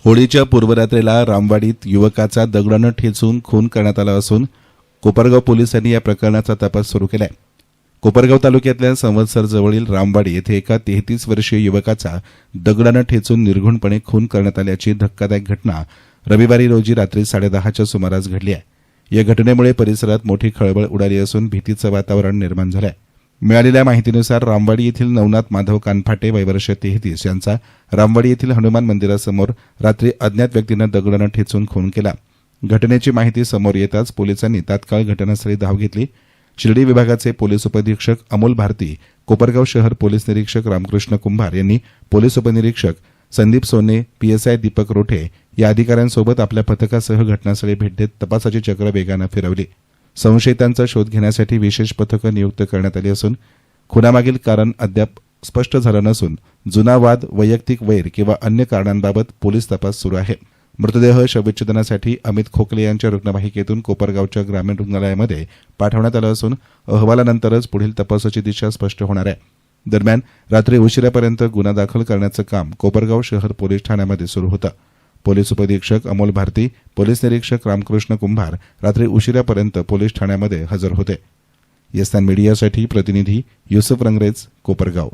होळीच्या पूर्वरात्रीला रामवाडीत युवकाचा दगडानं ठेचून खून करण्यात आला असून कोपरगाव पोलिसांनी या प्रकरणाचा तपास सुरू केला आहे. कोपरगाव तालुक्यातल्या संवत्सर जवळील रामवाडी येथे एका 33 वर्षीय युवकाचा दगडानं ठेचून निर्घृणपणे खून करण्यात आल्याची धक्कादायक घटना रविवारी रोजी रात्री 10:30च्या सुमारास घडली आहे. या घटनेमुळे परिसरात मोठी खळबळ उडाली असून भीतीचं वातावरण निर्माण झालं आहे. मिळालेल्या माहितीनुसार रामवाडी येथील नवनाथ माधव कानफाटे वय वर्ष 33 यांचा रामवाडी येथील हनुमान मंदिरासमोर रात्री अज्ञात व्यक्तीनं दगडानं ठेचून खून केला. घटनेची माहिती समोर येताच पोलिसांनी तात्काळ घटनास्थळी धाव घेतली. शिर्डी विभागाचे पोलीस उपनिरीक्षक अमोल भारती, कोपरगाव शहर पोलीस निरीक्षक रामकृष्ण कुंभार यांनी पोलीस उपनिरीक्षक संदीप सोने, पीएसआय दीपक रोठे या अधिकाऱ्यांसोबत आपल्या पथकासह घटनास्थळी भेट देत तपासाची चक्र वेगानं फिरवली. संशयितांचा शोध घेण्यासाठी विशेष पथकं नियुक्त करण्यात आली असून खुनामागील कारण अद्याप स्पष्ट झालं नसून जुना वाद, वैयक्तिक वैर किंवा अन्य कारणांबाबत पोलीस तपास सुरू आहे. मृतदेह शवविच्छेदनासाठी अमित खोकले यांच्या रुग्णवाहिकेतून कोपरगावच्या ग्रामीण रुग्णालयामध्ये पाठवण्यात आलं असून अहवालानंतरच पुढील तपासाची दिशा स्पष्ट होणार आहे. दरम्यान रात्री उशिरापर्यंत गुन्हा दाखल करण्याचं काम कोपरगाव शहर पोलीस ठाण्यामध्ये सुरू होतं. पोलीस उपनिरीक्षक अमोल भारती, पोलीस निरीक्षक रामकृष्ण कुंभार रात्री उशिरापर्यंत पोलीस ठाण्यामध्ये हजर होते. यस्तान मीडियासाठी प्रतिनिधी युसुफ रंगरेज, कोपरगाव.